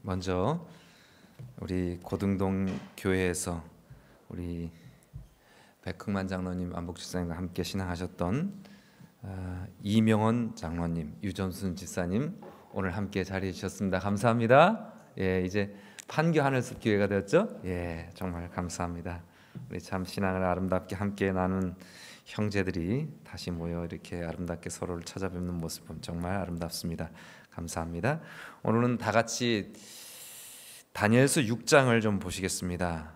먼저 우리 고등동 교회에서 우리 백흑만 장로님, 안복 집사님과 함께 신앙하셨던 이명원 장로님, 유전순 집사님 오늘 함께 자리해 주셨습니다. 감사합니다. 예, 이제 판교 하늘숲 교회가 되었죠? 예, 정말 감사합니다. 우리 참 신앙을 아름답게 함께 나눈 형제들이 다시 모여 이렇게 아름답게 서로를 찾아뵙는 모습은 정말 아름답습니다. 감사합니다. 오늘은 다 같이 다니엘서 6장을 좀 보시겠습니다.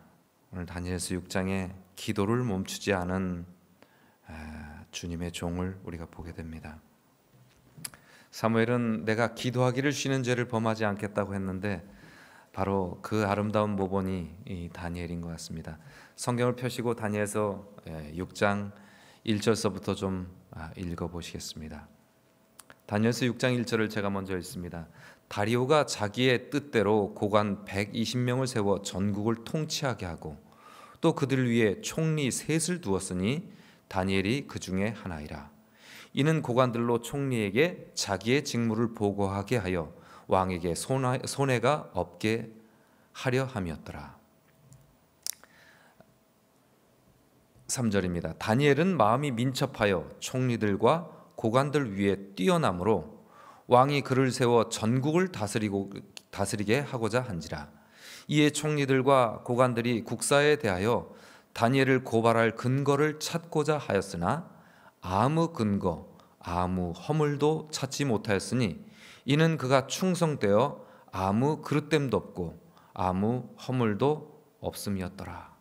오늘 다니엘서 6장에 기도를 멈추지 않은 주님의 종을 우리가 보게 됩니다. 사무엘은 내가 기도하기를 쉬는 죄를 범하지 않겠다고 했는데 바로 그 아름다운 모본이 이 다니엘인 것 같습니다. 성경을 펴시고 다니엘서 6장 1절서부터 좀 읽어보시겠습니다. 다니엘서 6장 1절을 제가 먼저 읽습니다. 다리오가 자기의 뜻대로 고관 120명을 세워 전국을 통치하게 하고 또 그들 위에 총리 셋을 두었으니 다니엘이 그 중에 하나이라. 이는 고관들로 총리에게 자기의 직무를 보고하게 하여 왕에게 손해가 없게 하려 함이었더라. 3절입니다. 다니엘은 마음이 민첩하여 총리들과 고관들 위에 뛰어나므로 왕이 그를 세워 전국을 다스리게 하고자 한지라. 이에 총리들과 고관들이 국사에 대하여 다니엘을 고발할 근거를 찾고자 하였으나 아무 근거, 아무 허물도 찾지 못하였으니 이는 그가 충성되어 아무 그릇됨도 없고 아무 허물도 없음이었더라.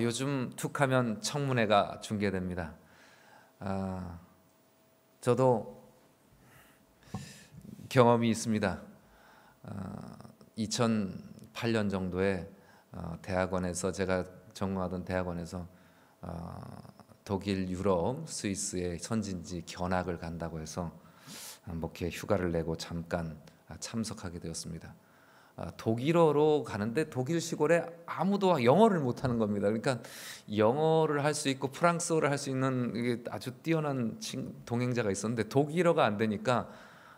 요즘 툭하면 청문회가 중계됩니다. 저도 경험이 있습니다. 2008년 정도에 대학원에서 제가 전공하던 대학원에서 독일, 유럽, 스위스의 선진지 견학을 간다고 해서 목회 휴가를 내고 잠깐 참석하게 되었습니다. 독일어로 가는데 독일 시골에 아무도 영어를 못하는 겁니다. 그러니까 영어를 할 수 있고 프랑스어를 할 수 있는 아주 뛰어난 동행자가 있었는데 독일어가 안 되니까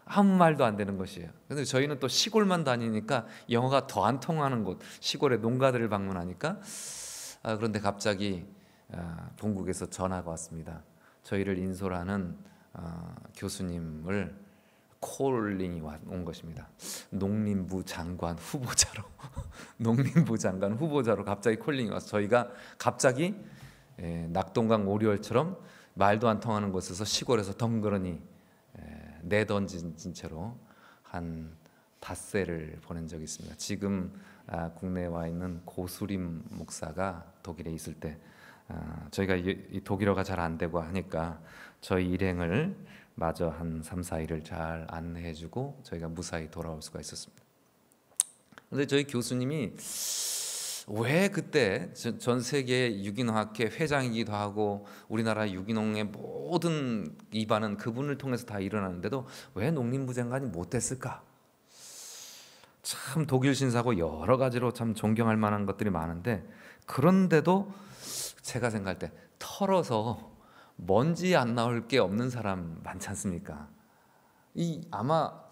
아무 말도 안 되는 것이에요. 그런데 저희는 또 시골만 다니니까 영어가 더 안 통하는 곳, 시골의 농가들을 방문하니까 그런데 갑자기 본국에서 전화가 왔습니다. 저희를 인솔하는 교수님을 콜링이 온 것입니다. 농림부 장관 후보자로 농림부 장관 후보자로 갑자기 콜링이 와서 저희가 갑자기 낙동강 오리얼처럼 말도 안 통하는 곳에서 시골에서 덩그러니 내던진 채로 한 닷새를 보낸 적이 있습니다. 지금 국내에 와 있는 고수림 목사가 독일에 있을 때 저희가 이 독일어가 잘 안 되고 하니까 저희 일행을 마저 한 3, 4일을 잘 안내해주고 저희가 무사히 돌아올 수가 있었습니다. 그런데 저희 교수님이 왜 그때 전 세계 유기농학회 회장이기도 하고 우리나라 유기농의 모든 입안은 그분을 통해서 다 일어나는데도 왜 농림부 장관이 못됐을까? 참 독일 신사고 여러 가지로 참 존경할 만한 것들이 많은데 그런데도 제가 생각할 때 털어서 먼지 안 나올 게 없는 사람 많지 않습니까? 아마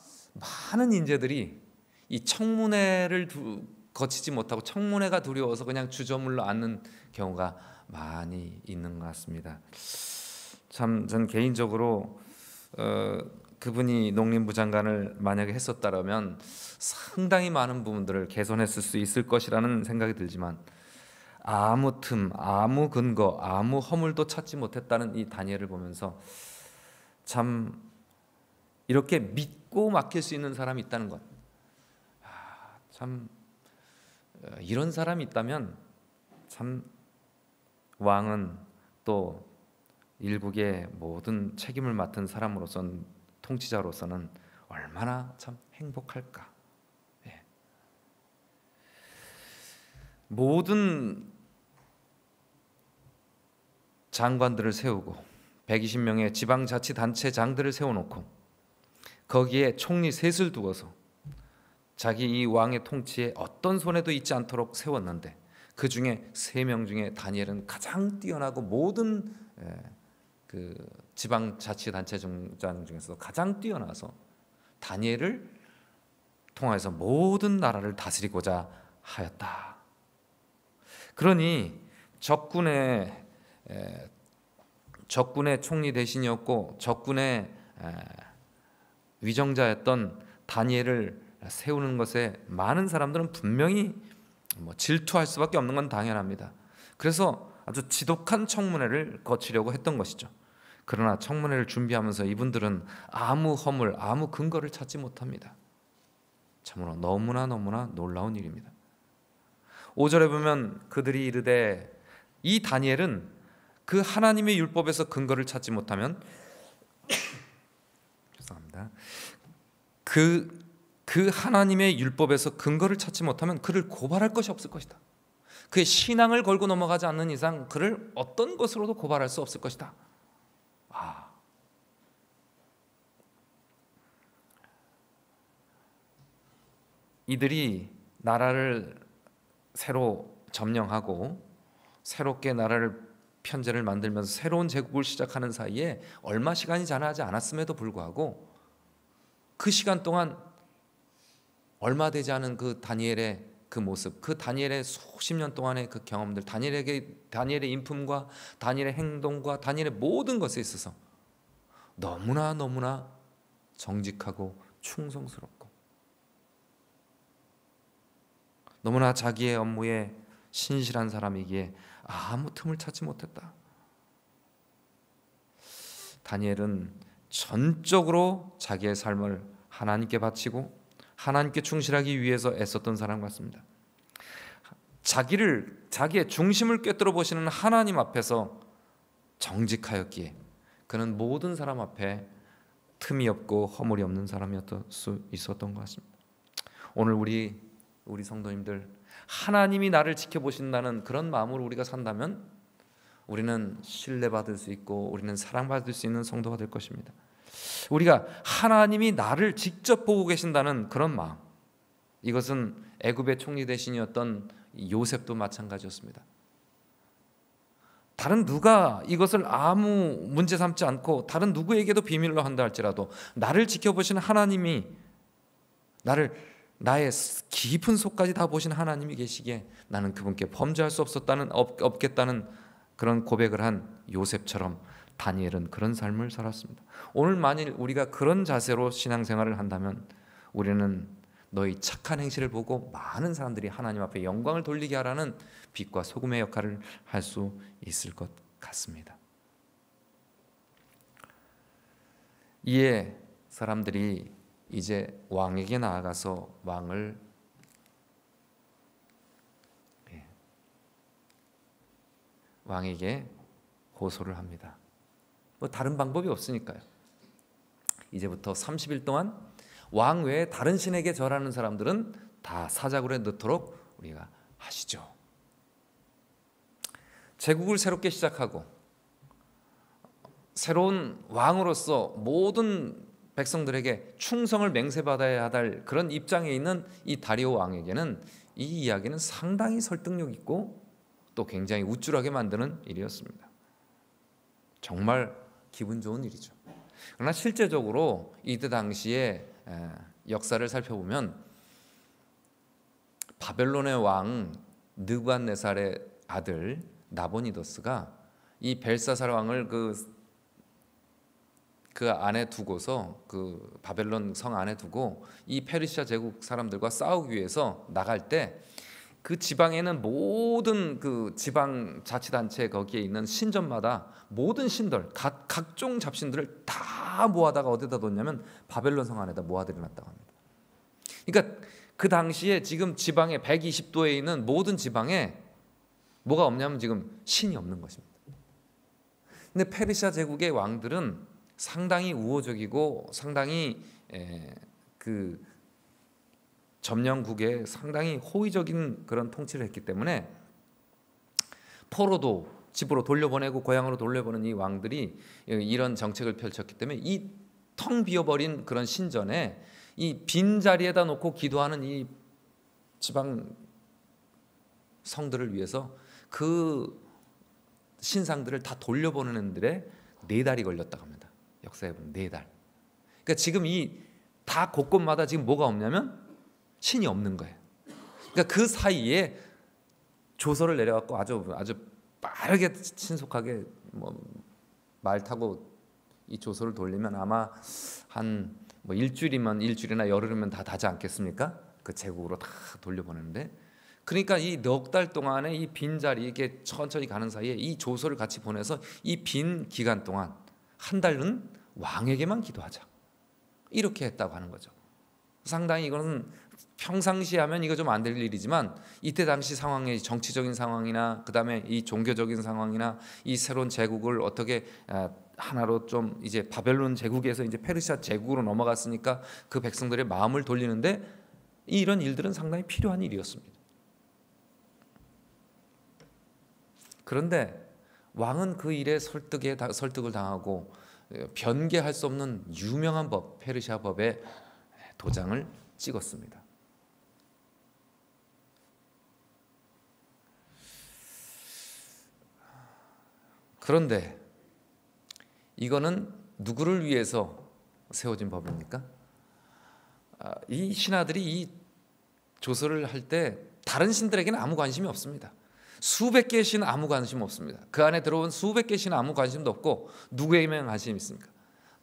많은 인재들이 이 청문회를 거치지 못하고 청문회가 두려워서 그냥 주저물러 앉는 경우가 많이 있는 것 같습니다. 참 전 개인적으로 그분이 농림부 장관을 만약에 했었다면 상당히 많은 부분들을 개선했을 수 있을 것이라는 생각이 들지만 아무 틈, 아무 근거, 아무 허물도 찾지 못했다는 이 다니엘을 보면서 참 이렇게 믿고 맡길 수 있는 사람이 있다는 것, 참 이런 사람이 있다면 참 왕은 또 일국의 모든 책임을 맡은 사람으로서는 통치자로서는 얼마나 참 행복할까. 모든 장관들을 세우고 120명의 지방자치단체 장들을 세워놓고 거기에 총리 셋을 두어서 자기 이 왕의 통치에 어떤 손해도 있지 않도록 세웠는데 그 중에 3명 중에 다니엘은 가장 뛰어나고 모든 그 지방자치단체 장장 중에서 가장 뛰어나서 다니엘을 통하여서 모든 나라를 다스리고자 하였다. 그러니 적군의 총리 대신이었고 적군의 위정자였던 다니엘을 세우는 것에 많은 사람들은 분명히 질투할 수밖에 없는 건 당연합니다. 그래서 아주 지독한 청문회를 거치려고 했던 것이죠. 그러나 청문회를 준비하면서 이분들은 아무 허물, 아무 근거를 찾지 못합니다. 참으로 너무나 놀라운 일입니다. 5절에 보면 그들이 이르되, 이 다니엘은 그 하나님의 율법에서 근거를 찾지 못하면 죄송합니다. 그 하나님의 율법에서 근거를 찾지 못하면 그를 고발할 것이 없을 것이다. 그의 신앙을 걸고 넘어가지 않는 이상 그를 어떤 것으로도 고발할 수 없을 것이다. 이들이 나라를 새로 점령하고 새롭게 나라를 편제를 만들면서 새로운 제국을 시작하는 사이에 얼마 시간이 지나지 않았음에도 불구하고 그 시간 동안 얼마 되지 않은 그 다니엘의 그 모습, 그 다니엘의 수십 년 동안의 그 경험들, 다니엘의 인품과 다니엘의 행동과 다니엘의 모든 것에 있어서 너무나 정직하고 충성스럽고 너무나 자기의 업무에 신실한 사람이기에 아무 틈을 찾지 못했다. 다니엘은 전적으로 자기의 삶을 하나님께 바치고 하나님께 충실하기 위해서 애썼던 사람 같습니다. 자기의 중심을 꿰뚫어 보시는 하나님 앞에서 정직하였기에 그는 모든 사람 앞에 틈이 없고 허물이 없는 사람이었을 수 있었던 것 같습니다. 오늘 우리 성도님들, 하나님이 나를 지켜보신다는 그런 마음으로 우리가 산다면 우리는 신뢰받을 수 있고 우리는 사랑받을 수 있는 성도가 될 것입니다. 우리가 하나님이 나를 직접 보고 계신다는 그런 마음, 이것은 애굽의 총리 대신이었던 요셉도 마찬가지였습니다. 다른 누가 이것을 아무 문제 삼지 않고 다른 누구에게도 비밀로 한다 할지라도 나를 지켜보시는 하나님이, 나의 깊은 속까지 다 보신 하나님이 계시기에 나는 그분께 범죄할 수 없겠다는 그런 고백을 한 요셉처럼 다니엘은 그런 삶을 살았습니다. 오늘 만일 우리가 그런 자세로 신앙생활을 한다면 우리는 너희 착한 행실을 보고 많은 사람들이 하나님 앞에 영광을 돌리게 하라는 빛과 소금의 역할을 할 수 있을 것 같습니다. 이에 사람들이 이제 왕에게 나아가서 왕에게 호소를 합니다. 다른 방법이 없으니까요. 이제부터 30일 동안 왕 외에 다른 신에게 절하는 사람들은 다 사자굴에 넣도록 우리가 하시죠. 제국을 새롭게 시작하고 새로운 왕으로서 모든 백성들에게 충성을 맹세받아야 할 그런 입장에 있는 이 다리오 왕에게는 이 이야기는 상당히 설득력 있고 또 굉장히 우쭐하게 만드는 일이었습니다. 정말 기분 좋은 일이죠. 그러나 실제적으로 이때 당시에 역사를 살펴보면 바벨론의 왕 느부갓네살의 아들 나보니더스가 이 벨사살 왕을 그 안에 두고서 그 바벨론 성 안에 두고 이 페르시아 제국 사람들과 싸우기 위해서 나갈 때 그 지방에는 모든 그 지방 자치단체 거기에 있는 신전마다 모든 신들 각종 잡신들을 다 모아다가 어디다 뒀냐면 바벨론 성 안에다 모아들여놨다고 합니다. 그러니까 그 당시에 지금 지방에 120도에 있는 모든 지방에 뭐가 없냐면 지금 신이 없는 것입니다. 근데 페르시아 제국의 왕들은 상당히 우호적이고 상당히 그 점령국에 상당히 호의적인 그런 통치를 했기 때문에 포로도 집으로 돌려보내고 고향으로 돌려보낸 이 왕들이 이런 정책을 펼쳤기 때문에 이 텅 비어버린 그런 신전에 이 빈자리에다 놓고 기도하는 이 지방 성들을 위해서 그 신상들을 다 돌려보내는데 4달이 걸렸다고 합니다. 역사에 보면 4달. 그러니까 지금 이 다 곳곳마다 지금 뭐가 없냐면 신이 없는 거예요. 그러니까 그 사이에 조서를 내려갖고 아주 빠르게 신속하게 말 타고 이 조서를 돌리면 아마 한 일주일이나 열흘이면 다 닿지 않겠습니까? 그 제국으로 다 돌려보내는데, 그러니까 이 넉 달 동안에 이 빈자리 이게 천천히 가는 사이에 이 조서를 같이 보내서 이 빈 기간 동안 한 달은 왕에게만 기도하자, 이렇게 했다고 하는 거죠. 상당히 이거는 평상시에 하면 이거 좀 안 될 일이지만 이때 당시 상황의 정치적인 상황이나 그다음에 이 종교적인 상황이나 이 새로운 제국을 어떻게 하나로 좀 이제 바벨론 제국에서 이제 페르시아 제국으로 넘어갔으니까 그 백성들의 마음을 돌리는데 이런 일들은 상당히 필요한 일이었습니다. 그런데 왕은 그 일에 설득을 당하고 변개할 수 없는 유명한 법, 페르시아 법에 도장을 찍었습니다. 그런데 이거는 누구를 위해서 세워진 법입니까? 이 신하들이 이 조서를 할 때 다른 신들에게는 아무 관심이 없습니다. 수백 개의 신은 아무 관심 없습니다. 그 안에 들어온 수백 개의 신은 아무 관심도 없고 누구에게만 관심이 있습니까?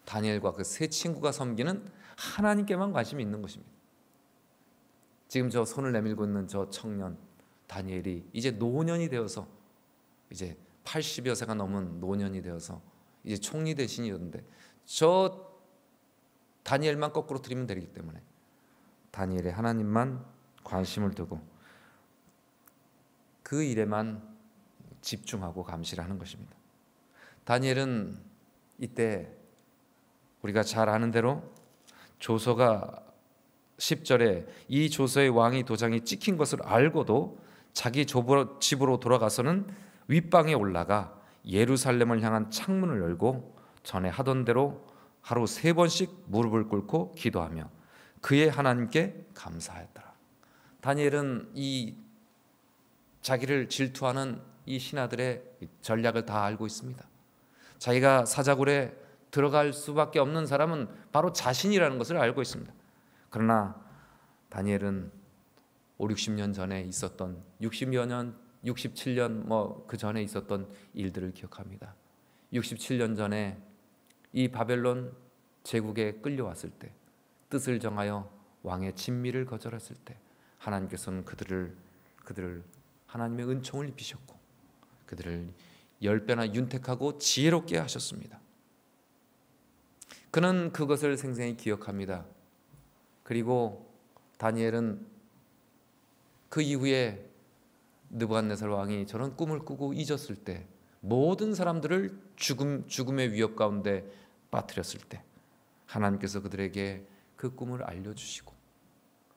다니엘과 그 세 친구가 섬기는 하나님께만 관심이 있는 것입니다. 지금 저 손을 내밀고 있는 저 청년 다니엘이 이제 노년이 되어서 이제 80여 세가 넘은 노년이 되어서 이제 총리 대신이었는데 저 다니엘만 거꾸로 들이면 되기 때문에 다니엘의 하나님만 관심을 두고 그 일에만 집중하고 감시를 하는 것입니다. 다니엘은 이때 우리가 잘 아는 대로 조서가 10절에 이 조서의 왕이 도장이 찍힌 것을 알고도 자기 집으로 돌아가서는 윗방에 올라가 예루살렘을 향한 창문을 열고 전에 하던 대로 하루 3번씩 무릎을 꿇고 기도하며 그의 하나님께 감사하였더라. 다니엘은 이 자기를 질투하는 이 신하들의 전략을 다 알고 있습니다. 자기가 사자굴에 들어갈 수밖에 없는 사람은 바로 자신이라는 것을 알고 있습니다. 그러나 다니엘은 5, 60년 전에 있었던 60여 년, 67년 그 전에 있었던 일들을 기억합니다. 67년 전에 이 바벨론 제국에 끌려왔을 때 뜻을 정하여 왕의 진미를 거절했을 때 하나님께서는 그들을 하나님의 은총을 입히셨고 그들을 10배나 윤택하고 지혜롭게 하셨습니다. 그는 그것을 생생히 기억합니다. 그리고 다니엘은 그 이후에 느부갓네살 왕이 저런 꿈을 꾸고 잊었을 때 모든 사람들을 죽음의 위협 가운데 빠뜨렸을 때 하나님께서 그들에게 그 꿈을 알려주시고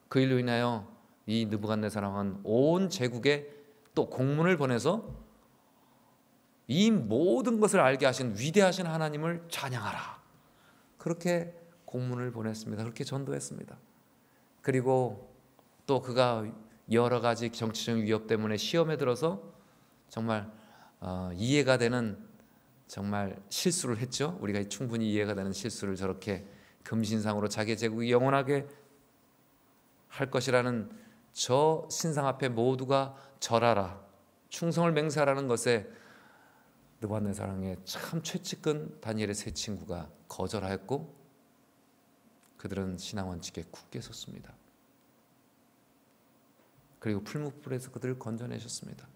그 일로 인하여 이 느부갓네살 왕은 온 제국에 또 공문을 보내서 이 모든 것을 알게 하신 위대하신 하나님을 찬양하라, 그렇게 공문을 보냈습니다. 그렇게 전도했습니다. 그리고 또 그가 여러 가지 정치적인 위협 때문에 시험에 들어서 정말 이해가 되는 정말 실수를 했죠. 우리가 충분히 이해가 되는 실수를 저렇게 금신상으로 자기의 제국이 영원하게 할 것이라는 저 신상 앞에 모두가 절하라, 충성을 맹세하라는 것에 느부갓네살 왕의 참 최측근 다니엘의 세 친구가 거절하였고 그들은 신앙 원칙에 굳게 섰습니다. 그리고 풀무불에서 그들을 건져내셨습니다.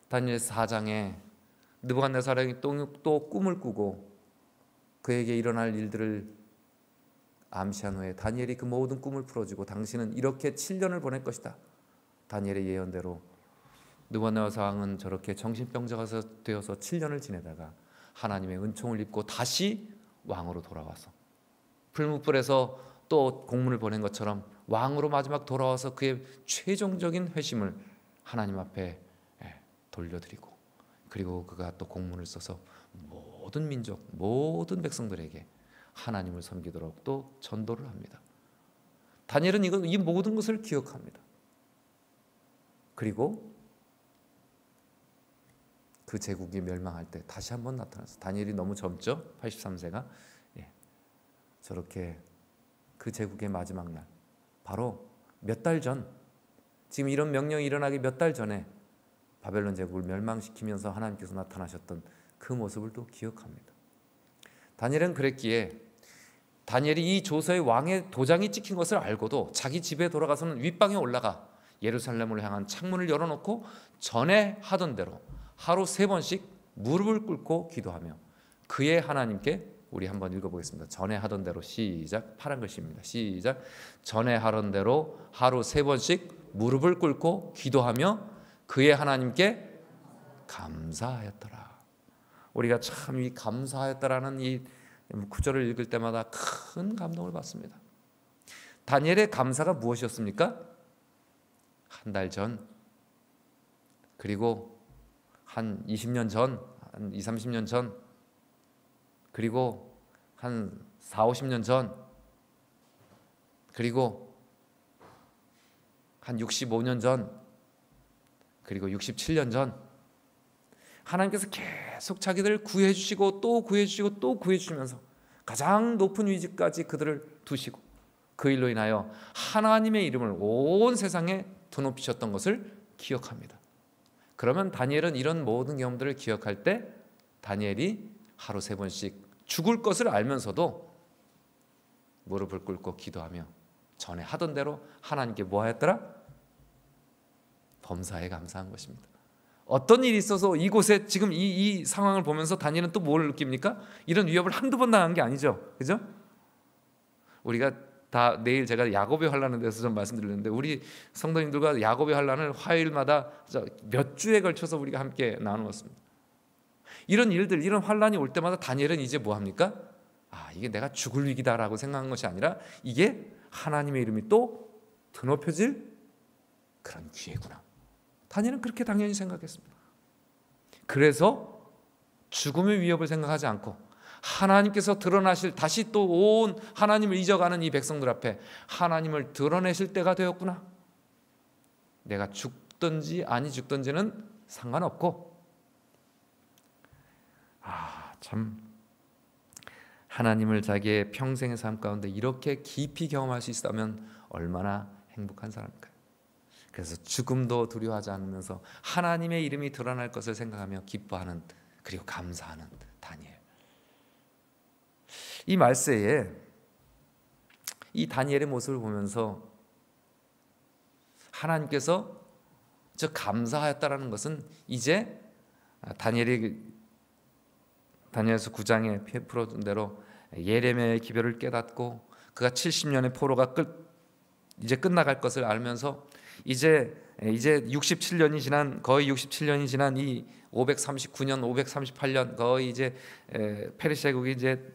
다니엘 4장에 느부갓네살 왕이 또 꿈을 꾸고 그에게 일어날 일들을 암시한 후에 다니엘이 그 모든 꿈을 풀어주고 당신은 이렇게 7년을 보낼 것이다. 다니엘의 예언대로 느부갓네살 왕은 저렇게 정신병자가 되어서 7년을 지내다가 하나님의 은총을 입고 다시 왕으로 돌아와서 풀무불에서 또 공문을 보낸 것처럼 왕으로 마지막 돌아와서 그의 최종적인 회심을 하나님 앞에 돌려드리고 그리고 그가 또 공문을 써서 모든 민족, 모든 백성들에게 하나님을 섬기도록 또 전도를 합니다. 다니엘은 이 모든 것을 기억합니다. 그리고 그 제국이 멸망할 때 다시 한번 나타났어요. 다니엘이 너무 젊죠? 83세가. 저렇게 그 제국의 마지막 날 바로 몇 달 전, 지금 이런 명령이 일어나기 몇 달 전에 바벨론 제국을 멸망시키면서 하나님께서 나타나셨던 그 모습을 또 기억합니다. 다니엘은 그랬기에 다니엘이 이 조서의 왕의 도장이 찍힌 것을 알고도 자기 집에 돌아가서는 윗방에 올라가 예루살렘을 향한 창문을 열어놓고 전에 하던 대로 하루 3번씩 무릎을 꿇고 기도하며 그의 하나님께, 우리 한번 읽어보겠습니다. 전에 하던 대로, 시작. 파란 글씨입니다. 시작. 전에 하던 대로 하루 3번씩 무릎을 꿇고 기도하며 그의 하나님께 감사하였더라. 우리가 참 이 감사하였다라는 이 구절을 읽을 때마다 큰 감동을 받습니다. 다니엘의 감사가 무엇이었습니까? 한 달 전, 그리고 한 20년 전, 한 20, 30년 전, 그리고 한 4, 50년 전, 그리고 한 65년 전, 그리고 67년 전, 하나님께서 계속 자기들을 구해주시고 또 구해주시고 또 구해주시면서 가장 높은 위치까지 그들을 두시고 그 일로 인하여 하나님의 이름을 온 세상에 드높이셨던 것을 기억합니다. 그러면 다니엘은 이런 모든 경험들을 기억할 때 다니엘이 하루 3번씩 죽을 것을 알면서도 무릎을 꿇고 기도하며 전에 하던 대로 하나님께 뭐 하였더라? 범사에 감사한 것입니다. 어떤 일이 있어서 이곳에 지금 이 상황을 보면서 다니엘은 또 뭘 느낍니까? 이런 위협을 한두 번 당한 게 아니죠. 그죠? 우리가 다 내일 제가 야곱의 환란에 대해서 좀 말씀드리는데 우리 성도님들과 야곱의 환란을 화요일마다 몇 주에 걸쳐서 우리가 함께 나누었습니다. 이런 일들, 이런 환란이 올 때마다 다니엘은 이제 뭐 합니까? 이게 내가 죽을 위기다라고 생각한 것이 아니라 이게 하나님의 이름이 또 드높여질 그런 기회구나. 다니엘은 그렇게 당연히 생각했습니다. 그래서 죽음의 위협을 생각하지 않고 하나님께서 드러나실, 다시 또 온 하나님을 잊어가는 이 백성들 앞에 하나님을 드러내실 때가 되었구나. 내가 죽든지 아니 죽든지는 상관없고, 참 하나님을 자기의 평생의 삶 가운데 이렇게 깊이 경험할 수 있다면 얼마나 행복한 사람일까요? 그래서 죽음도 두려워하지 않으면서 하나님의 이름이 드러날 것을 생각하며 기뻐하는, 그리고 감사하는 다니엘. 이 말세에 이 다니엘의 모습을 보면서 하나님께서 저 감사하였다라는 것은 이제 다니엘서 9장에 풀어준 대로 예레미야의 기별을 깨닫고 그가 70년의 포로가 이제 끝나갈 것을 알면서 이제 67년이 지난, 거의 67년이 지난 이 539년, 538년, 거의 이제 페르시아 제국이 이제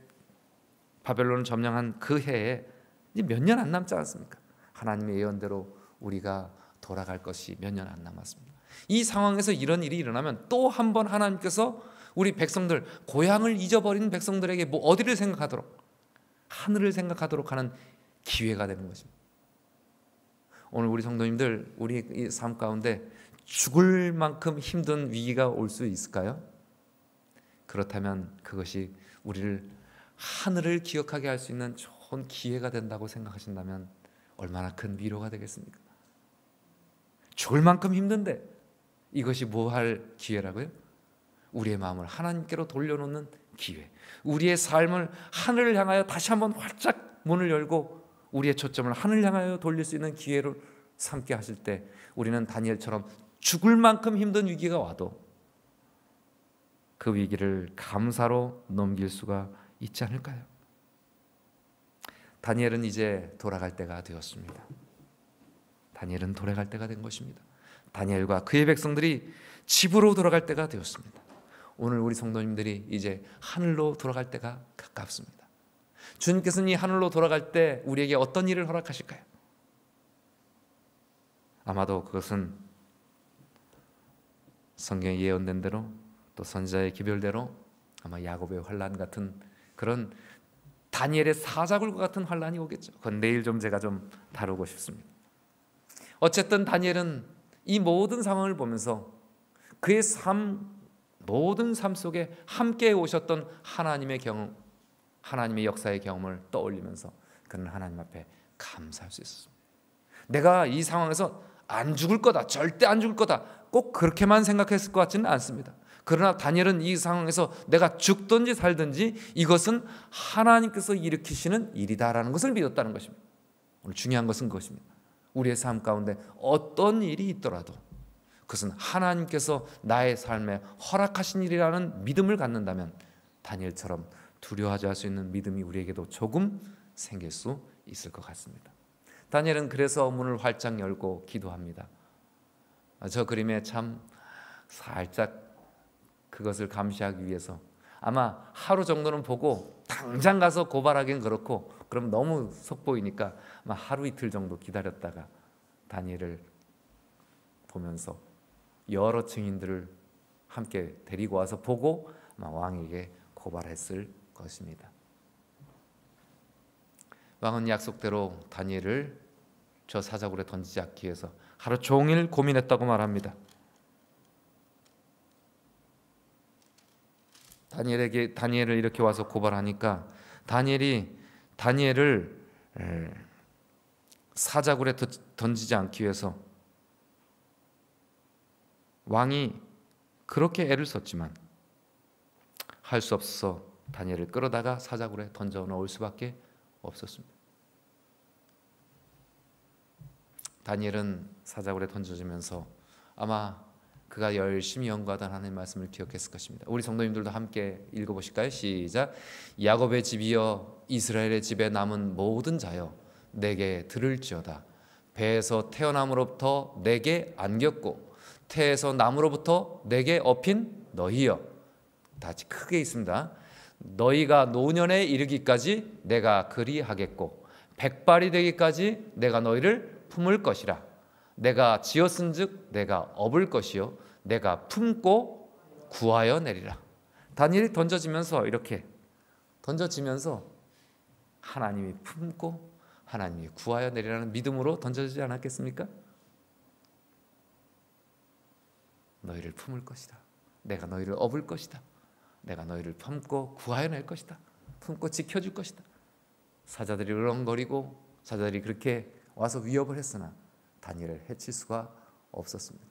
바벨론을 점령한 그 해에 이제 몇 년 안 남지 않았습니까? 하나님의 예언대로 우리가 돌아갈 것이 몇 년 안 남았습니다. 이 상황에서 이런 일이 일어나면 또 한 번 하나님께서 우리 백성들, 고향을 잊어버린 백성들에게 뭐 어디를 생각하도록, 하늘을 생각하도록 하는 기회가 되는 것입니다. 오늘 우리 성도님들, 우리 삶 가운데 죽을 만큼 힘든 위기가 올 수 있을까요? 그렇다면 그것이 우리를 하늘을 기억하게 할 수 있는 좋은 기회가 된다고 생각하신다면 얼마나 큰 위로가 되겠습니까? 죽을 만큼 힘든데 이것이 뭐 할 기회라고요? 우리의 마음을 하나님께로 돌려놓는 기회, 우리의 삶을 하늘을 향하여 다시 한번 활짝 문을 열고 우리의 초점을 하늘을 향하여 돌릴 수 있는 기회를 삼게 하실 때 우리는 다니엘처럼 죽을 만큼 힘든 위기가 와도 그 위기를 감사로 넘길 수가 있지 않을까요? 다니엘은 이제 돌아갈 때가 되었습니다. 다니엘은 돌아갈 때가 된 것입니다. 다니엘과 그의 백성들이 집으로 돌아갈 때가 되었습니다. 오늘 우리 성도님들이 이제 하늘로 돌아갈 때가 가깝습니다. 주님께서는 이 하늘로 돌아갈 때 우리에게 어떤 일을 허락하실까요? 아마도 그것은 성경에 예언된 대로 또 선지자의 기별대로 아마 야곱의 환란 같은 그런 다니엘의 사자굴과 같은 환란이 오겠죠. 그건 내일 좀 제가 좀 다루고 싶습니다. 어쨌든 다니엘은 이 모든 상황을 보면서 그의 모든 삶 속에 함께 오셨던 하나님의 경험, 하나님의 역사의 경험을 떠올리면서 그는 하나님 앞에 감사할 수 있었습니다. 내가 이 상황에서 안 죽을 거다, 절대 안 죽을 거다, 꼭 그렇게만 생각했을 것 같지는 않습니다. 그러나 다니엘은 이 상황에서 내가 죽든지 살든지 이것은 하나님께서 일으키시는 일이다라는 것을 믿었다는 것입니다. 오늘 중요한 것은 그것입니다. 우리의 삶 가운데 어떤 일이 있더라도 그것은 하나님께서 나의 삶에 허락하신 일이라는 믿음을 갖는다면 다니엘처럼 두려워하지 않을 수 있는 믿음이 우리에게도 조금 생길 수 있을 것 같습니다. 다니엘은 그래서 문을 활짝 열고 기도합니다. 저 그림에 참 살짝 그것을 감시하기 위해서 아마 하루 정도는 보고 당장 가서 고발하기는 그렇고 그럼 너무 속보이니까 아마 하루 이틀 정도 기다렸다가 다니엘을 보면서 여러 증인들을 함께 데리고 와서 보고 아마 왕에게 고발했을 것입니다. 왕은 약속대로 다니엘을 저 사자굴에 던지지 않기 위해서 하루 종일 고민했다고 말합니다. 다니엘을 이렇게 와서 고발하니까 다니엘을 사자굴에 던지지 않기 위해서 왕이 그렇게 애를 썼지만 할 수 없어서 다니엘을 끌어다가 사자굴에 던져 넣을 수밖에 없었습니다. 다니엘은 사자굴에 던져지면서 아마 그가 열심히 연구하던 하나님의 말씀을 기억했을 것입니다. 우리 성도님들도 함께 읽어보실까요? 시작. 야곱의 집이여 이스라엘의 집에 남은 모든 자여 내게 들을지어다. 배에서 태어남으로부터 내게 안겼고 태에서 남으로부터 내게 업힌 너희여. 다 같이 크게 있습니다. 너희가 노년에 이르기까지 내가 그리하겠고 백발이 되기까지 내가 너희를 품을 것이라. 내가 지었은즉 내가 업을 것이요 내가 품고 구하여 내리라. 다니엘이 이렇게 던져지면서 하나님이 품고 하나님이 구하여 내리라는 믿음으로 던져지지 않았겠습니까? 너희를 품을 것이다. 내가 너희를 업을 것이다. 내가 너희를 품고 구하여 낼 것이다. 품고 지켜줄 것이다. 사자들이 으렁거리고 사자들이 그렇게 와서 위협을 했으나 다니엘을 해칠 수가 없었습니다.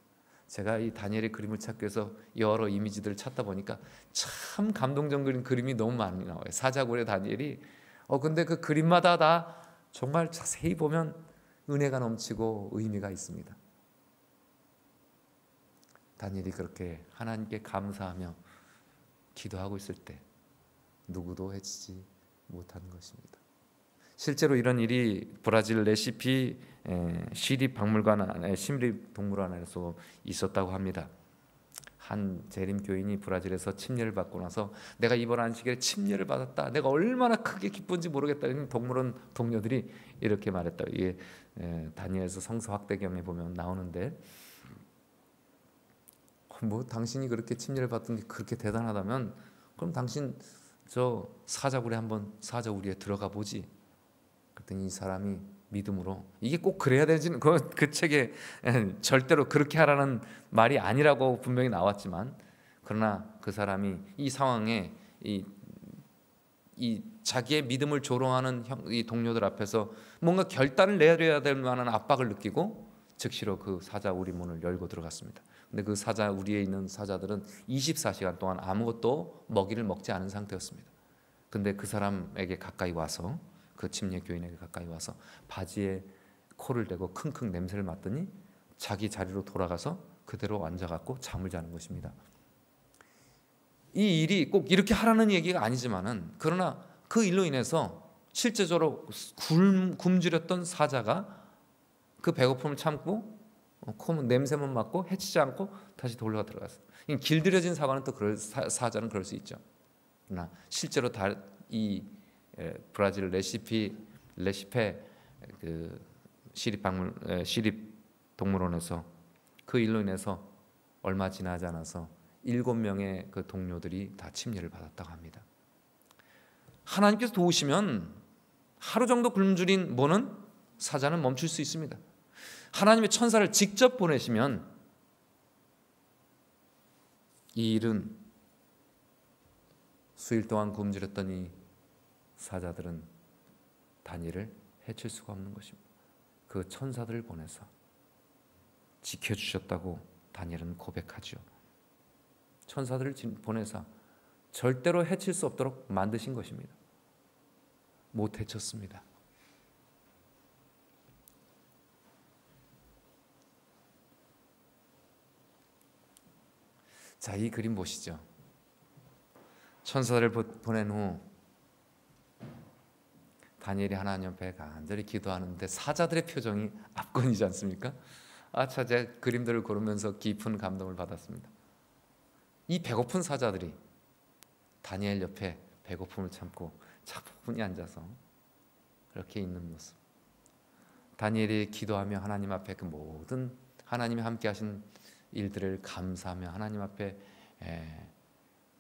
제가 이 다니엘의 그림을 찾기 위해서 여러 이미지들을 찾다 보니까 참 감동적인 그림이 너무 많이 나와요. 사자굴의 다니엘이 근데 그 그림마다 다 정말 자세히 보면 은혜가 넘치고 의미가 있습니다. 다니엘이 그렇게 하나님께 감사하며 기도하고 있을 때 누구도 해치지 못하는 것입니다. 실제로 이런 일이 브라질 레시피 시립박물관 안에 시립동물원에서 있었다고 합니다. 한 재림교인이 브라질에서 침례를 받고 나서 내가 이번 안식일에 침례를 받았다. 내가 얼마나 크게 기쁜지 모르겠다. 동물원 동료들이 이렇게 말했다. 이게 다니엘서 성서 확대경에 보면 나오는데 뭐 당신이 그렇게 침례를 받은 게 그렇게 대단하다면 그럼 당신 저 사자굴에 한번 사자우리에 들어가 보지. 그랬더니 이 사람이 믿음으로 이게 꼭 그래야 되지는 그 책에 절대로 그렇게 하라는 말이 아니라고 분명히 나왔지만 그러나 그 사람이 이 상황에 이 자기의 믿음을 조롱하는 이 동료들 앞에서 뭔가 결단을 내려야 될 만한 압박을 느끼고 즉시로 그 사자우리 문을 열고 들어갔습니다. 근데 그 사자우리에 있는 사자들은 24시간 동안 아무것도 먹이를 먹지 않은 상태였습니다. 근데 그 사람에게 가까이 와서 그 침례 교인에게 가까이 와서 바지에 코를 대고 킁킁 냄새를 맡더니 자기 자리로 돌아가서 그대로 앉아갖고 잠을 자는 것입니다. 이 일이 꼭 이렇게 하라는 얘기가 아니지만은 그러나 그 일로 인해서 실제적으로 굶주렸던 사자가 그 배고픔을 참고 냄새만 맡고 해치지 않고 다시 돌아가 들어갔어요. 길들여진 사자는 사자는 그럴 수 있죠. 그러나 실제로 이 브라질 레시페 그 시립동물원에서 그 일로 인해서 얼마 지나지 않아서 7명의 그 동료들이 다 침례를 받았다고 합니다. 하나님께서 도우시면 하루 정도 굶주린 사자는 멈출 수 있습니다. 하나님의 천사를 직접 보내시면 이 일은 수일 동안 굶주렸던 이 사자들은 다니엘을 해칠 수가 없는 것입니다. 그 천사들을 보내서 지켜주셨다고 다니엘은 고백하죠. 천사들을 보내서 절대로 해칠 수 없도록 만드신 것입니다. 못 해쳤습니다. 자, 이 그림 보시죠. 천사들을 보낸 후 다니엘이 하나님 앞에 간절히 기도하는데 사자들의 표정이 압권이지 않습니까? 아차, 제 그림들을 고르면서 깊은 감동을 받았습니다. 이 배고픈 사자들이 다니엘 옆에 배고픔을 참고 차분히 앉아서 그렇게 있는 모습, 다니엘이 기도하며 하나님 앞에 그 모든 하나님이 함께 하신 일들을 감사하며 하나님 앞에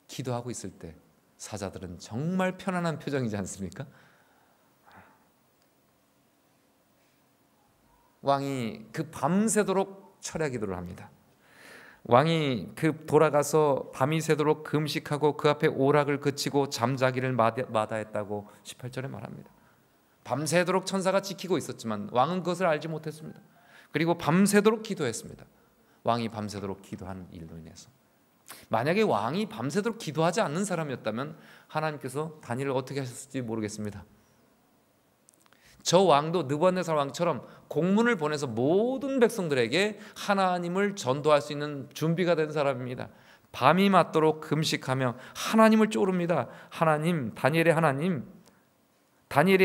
기도하고 있을 때 사자들은 정말 편안한 표정이지 않습니까? 왕이 그 밤새도록 철야 기도를 합니다. 왕이 그 돌아가서 밤이 새도록 금식하고 그 앞에 오락을 그치고 잠자기를 마다했다고 18절에 말합니다. 밤새도록 천사가 지키고 있었지만 왕은 그것을 알지 못했습니다. 그리고 밤새도록 기도했습니다. 왕이 밤새도록 기도한 일로 인해서, 만약에 왕이 밤새도록 기도하지 않는 사람이었다면 하나님께서 다니엘을 어떻게 하셨을지 모르겠습니다. 저 왕도 느부갓네살 왕처럼 공문을 보내서 모든 백성들에게 하나님을 전도할 수 있는 준비가 된 사람입니다. 밤이 맞도록 금식하며 하나님을 쪼릅니다. 하나님, 다니엘이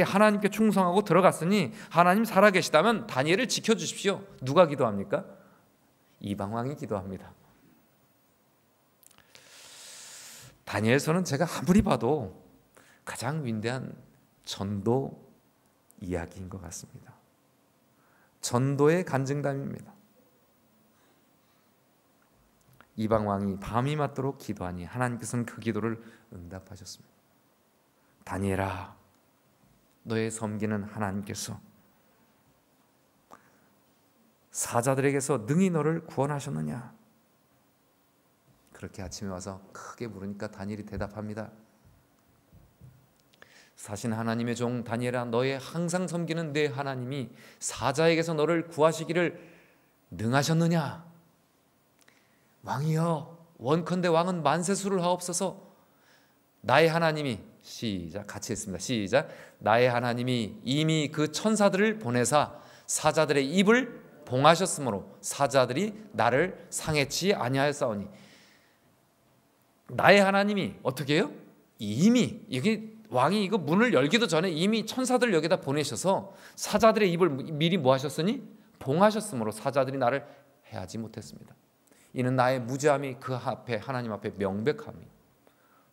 하나님께 충성하고 들어갔으니 하나님 살아계시다면 다니엘을 지켜주십시오. 누가 기도합니까? 이방 왕이 기도합니다. 다니엘서는 제가 아무리 봐도 가장 위대한 전도 이야기인 것 같습니다. 전도의 간증담입니다. 이방 왕이 밤이 맞도록 기도하니 하나님께서는 그 기도를 응답하셨습니다. 다니엘아, 너의 섬기는 하나님께서 사자들에게서 능히 너를 구원하셨느냐? 그렇게 아침에 와서 크게 물으니까 다니엘이 대답합니다. 사신 하나님의 종 다니엘아, 너의 항상 섬기는 내 하나님이 사자에게서 너를 구하시기를 능하셨느냐? 왕이여, 원컨대 왕은 만세수를 하옵소서. 나의 하나님이, 시작, 같이 했습니다. 시작. 나의 하나님이 이미 그 천사들을 보내사 사자들의 입을 봉하셨으므로 사자들이 나를 상해치 아니하였사오니. 나의 하나님이 어떻게 해요? 이미, 여기 왕이 이거 문을 열기도 전에 이미 천사들을 여기다 보내셔서 사자들의 입을 미리 뭐 하셨으니? 봉하셨으므로 사자들이 나를 해하지 못했습니다. 이는 나의 무죄함이 그 앞에, 하나님 앞에 명백함이,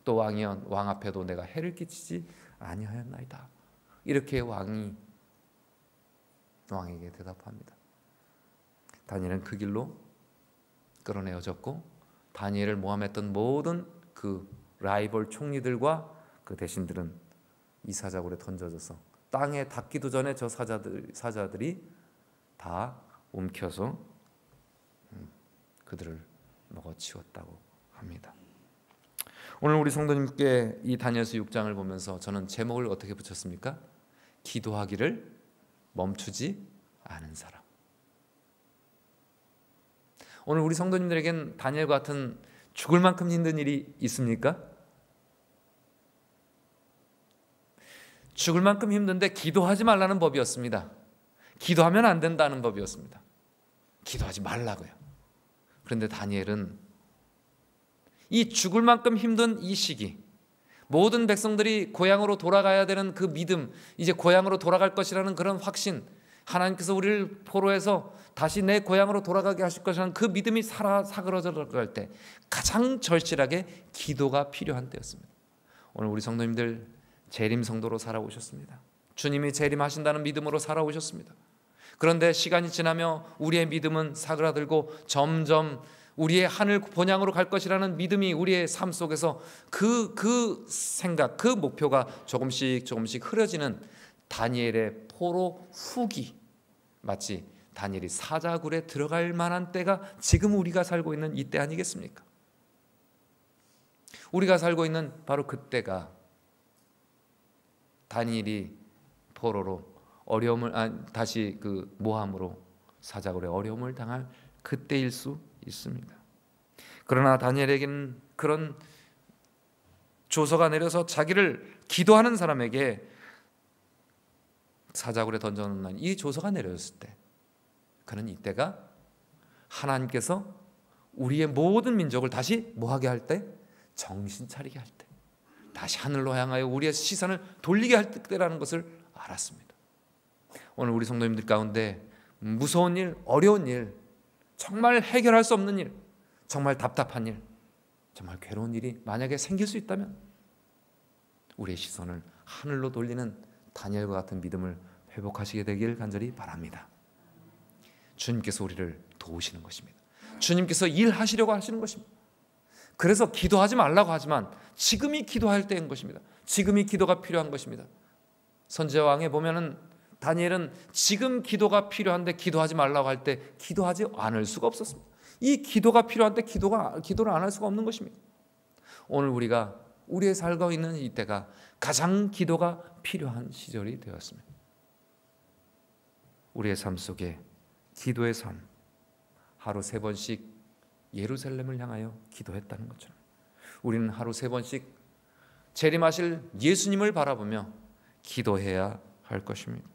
또 왕이여 왕 앞에도 내가 해를 끼치지 아니하였나이다. 이렇게 왕이 왕에게 대답합니다. 다니엘은 그 길로 끌어내어졌고, 다니엘을 모함했던 모든 그 라이벌 총리들과 그 대신들은 이 사자굴에 던져져서 땅에 닿기도 전에 저 사자들이 다 움켜서 그들을 먹어치웠다고 합니다. 오늘 우리 성도님께 이 다니엘서 6장을 보면서 저는 제목을 어떻게 붙였습니까? 기도하기를 멈추지 않은 사람. 오늘 우리 성도님들에겐 다니엘과 같은 죽을 만큼 힘든 일이 있습니까? 죽을 만큼 힘든데 기도하지 말라는 법이었습니다. 기도하면 안 된다는 법이었습니다. 기도하지 말라고요. 그런데 다니엘은 이 죽을 만큼 힘든 이 시기, 모든 백성들이 고향으로 돌아가야 되는 그 믿음, 이제 고향으로 돌아갈 것이라는 그런 확신, 하나님께서 우리를 포로해서 다시 내 고향으로 돌아가게 하실 것이라는 그 믿음이 사그러져 갈 때 가장 절실하게 기도가 필요한 때였습니다. 오늘 우리 성도님들 재림 성도로 살아오셨습니다. 주님이 재림하신다는 믿음으로 살아오셨습니다. 그런데 시간이 지나며 우리의 믿음은 사그라들고 점점 우리의 하늘 본향으로 갈 것이라는 믿음이 우리의 삶 속에서 그 생각, 그 목표가 조금씩 흐려지는 다니엘의 포로 후기, 마치 다니엘이 사자굴에 들어갈 만한 때가 지금 우리가 살고 있는 이때 아니겠습니까? 우리가 살고 있는 바로 그때가 다니엘이 포로로 어려움을 다시 그 모함으로 사자굴에 어려움을 당할 그때일 수 있습니다. 그러나 다니엘에게는 그런 조서가 내려서 자기를 기도하는 사람에게 사자굴에 던져놓는 이 조서가 내려졌을 때, 그는 이때가 하나님께서 우리의 모든 민족을 다시 뭐하게 할 때? 정신 차리게 할 때, 다시 하늘로 향하여 우리의 시선을 돌리게 할 때라는 것을 알았습니다. 오늘 우리 성도님들 가운데 무서운 일, 어려운 일, 정말 해결할 수 없는 일, 정말 답답한 일, 정말 괴로운 일이 만약에 생길 수 있다면 우리의 시선을 하늘로 돌리는 다니엘과 같은 믿음을 회복하시게 되길 간절히 바랍니다. 주님께서 우리를 도우시는 것입니다. 주님께서 일하시려고 하시는 것입니다. 그래서 기도하지 말라고 하지만 지금이 기도할 때인 것입니다. 지금이 기도가 필요한 것입니다. 선지자왕에 보면은 다니엘은 지금 기도가 필요한데 기도하지 말라고 할 때 기도하지 않을 수가 없었습니다. 이 기도가 필요한데 기도를 안 할 수가 없는 것입니다. 오늘 우리가 우리의 살고 있는 이때가 가장 기도가 필요한 시절이 되었습니다. 우리의 삶 속에 기도의 삶, 하루 3번씩 예루살렘을 향하여 기도했다는 것처럼 우리는 하루 3번씩 재림하실 예수님을 바라보며 기도해야 할 것입니다.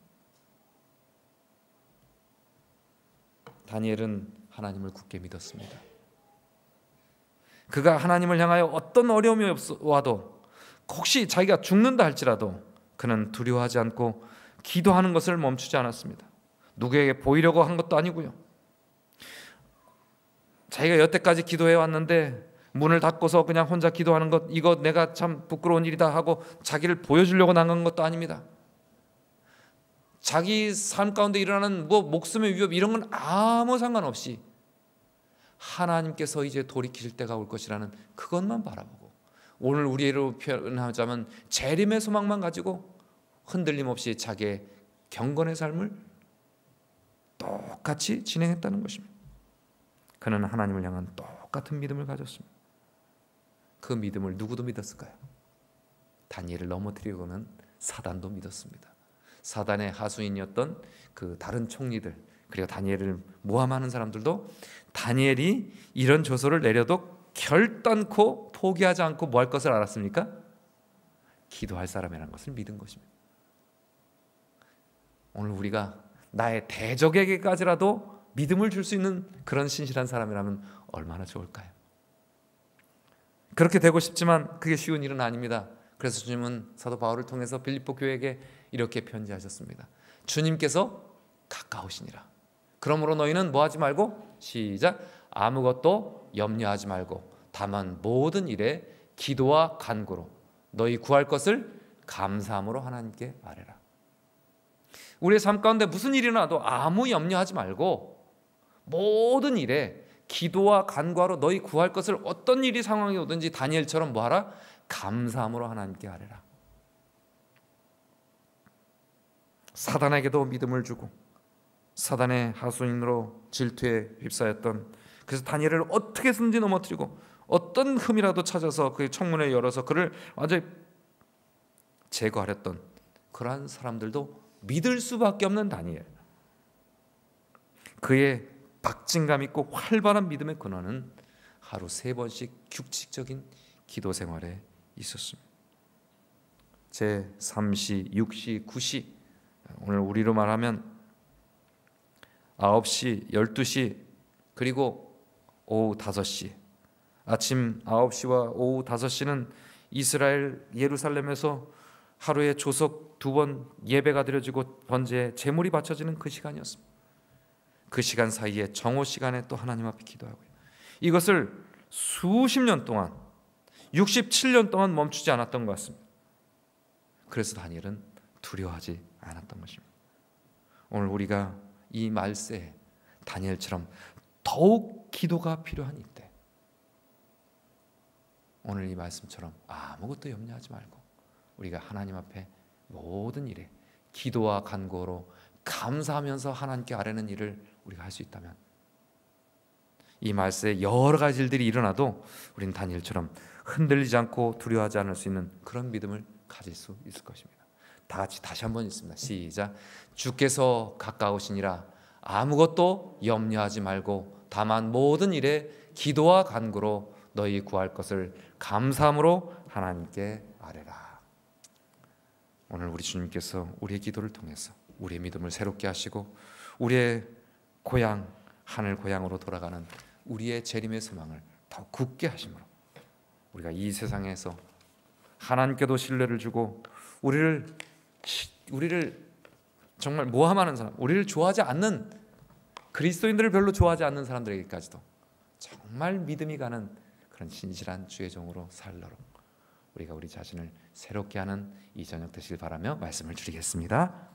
다니엘은 하나님을 굳게 믿었습니다. 그가 하나님을 향하여 어떤 어려움이 와도 혹시 자기가 죽는다 할지라도 그는 두려워하지 않고 기도하는 것을 멈추지 않았습니다. 누구에게 보이려고 한 것도 아니고요. 자기가 여태까지 기도해 왔는데 문을 닫고서 그냥 혼자 기도하는 것, 이거 내가 참 부끄러운 일이다 하고 자기를 보여주려고 나간 것도 아닙니다. 자기 삶 가운데 일어나는 목숨의 위협 이런 건 아무 상관없이 하나님께서 이제 돌이키실 때가 올 것이라는 그것만 바라보고, 오늘 우리로 표현하자면 재림의 소망만 가지고 흔들림 없이 자기의 경건의 삶을 똑같이 진행했다는 것입니다. 그는 하나님을 향한 똑같은 믿음을 가졌습니다. 그 믿음을 누구도 믿었을까요? 다니엘을 넘어뜨리고는 사단도 믿었습니다. 사단의 하수인이었던 그 다른 총리들, 그리고 다니엘을 모함하는 사람들도 다니엘이 이런 조서를 내려도 결단코 포기하지 않고 뭐 할 것을 알았습니까? 기도할 사람이라는 것을 믿은 것입니다. 오늘 우리가 나의 대적에게까지라도 믿음을 줄 수 있는 그런 신실한 사람이라면 얼마나 좋을까요? 그렇게 되고 싶지만 그게 쉬운 일은 아닙니다. 그래서 주님은 사도 바울을 통해서 빌립보 교회에게 이렇게 편지하셨습니다. 주님께서 가까우시니라. 그러므로 너희는 뭐 하지 말고, 시작, 아무것도 염려하지 말고 다만 모든 일에 기도와 간구로 너희 구할 것을 감사함으로 하나님께 아뢰라. 우리의 삶 가운데 무슨 일이 나도 아무 염려하지 말고 모든 일에 기도와 간구하러 너희 구할 것을 어떤 일이 상황이 오든지 다니엘처럼 뭐하라? 감사함으로 하나님께 아뢰라. 사단에게도 믿음을 주고 사단의 하수인으로 질투에 휩싸였던, 그래서 다니엘을 어떻게 해서든지 넘어뜨리고 어떤 흠이라도 찾아서 그의 청문회를 열어서 그를 완전히 제거하렸던 그러한 사람들도 믿을 수밖에 없는 다니엘. 그의 박진감 있고 활발한 믿음의 근원은 하루 3번씩 규칙적인 기도 생활에 있었습니다. 제3시, 6시, 9시, 오늘 우리로 말하면 9시, 12시, 그리고 오후 5시, 아침 9시와 오후 5시는 이스라엘 예루살렘에서 하루에 조석 2번 예배가 드려지고 번제에 제물이 바쳐지는 그 시간이었습니다. 그 시간 사이에 정오 시간에 또 하나님 앞에 기도하고요. 이것을 수십 년 동안, 67년 동안 멈추지 않았던 것 같습니다. 그래서 다니엘은 두려워하지 않았던 것입니다. 오늘 우리가 이 말세에 다니엘처럼 더욱 기도가 필요한 이때, 오늘 이 말씀처럼 아무것도 염려하지 말고 우리가 하나님 앞에 모든 일에 기도와 간구로 감사하면서 하나님께 아뢰는 일을 우리가 할 수 있다면, 이 말세에 여러 가지 일들이 일어나도 우리는 다니엘처럼 흔들리지 않고 두려워하지 않을 수 있는 그런 믿음을 가질 수 있을 것입니다. 다 같이 다시 한번 읽습니다. 시작. 주께서 가까우시니라. 아무것도 염려하지 말고 다만 모든 일에 기도와 간구로 너희 구할 것을 감사함으로 하나님께 아뢰라. 오늘 우리 주님께서 우리의 기도를 통해서 우리의 믿음을 새롭게 하시고 우리의 고향, 하늘 고향으로 돌아가는 우리의 재림의 소망을 더 굳게 하심으로 우리가 이 세상에서 하나님께도 신뢰를 주고 우리를 정말 모함하는 사람, 우리를 좋아하지 않는 그리스도인들을 별로 좋아하지 않는 사람들에게까지도 정말 믿음이 가는 그런 신실한 주의 종으로 살도록 우리가 우리 자신을 새롭게 하는 이 저녁 되시길 바라며 말씀을 드리겠습니다.